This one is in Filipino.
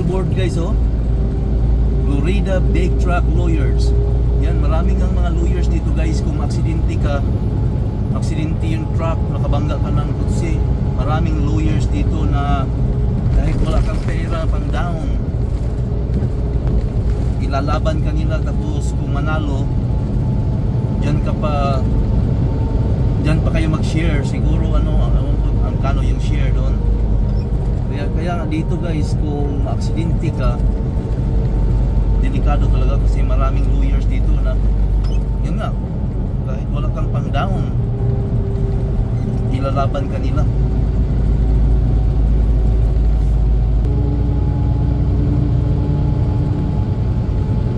billboard guys, oh. Florida Big Truck Lawyers. Yan, maraming ang mga lawyers dito guys. Kung aksidente ka, aksidente yung truck, nakabangga ka ng kutsi, maraming lawyers dito na kahit wala kang pera pang down, ilalaban ka nila. Tapos kung manalo, dyan pa kayo mag-share. Siguro ang kano yung share doon. Kaya nga dito guys, kung aksidente ka, delikado talaga kasi maraming lawyers dito na yun nga, kahit wala kang pang down, ilalaban ka nila.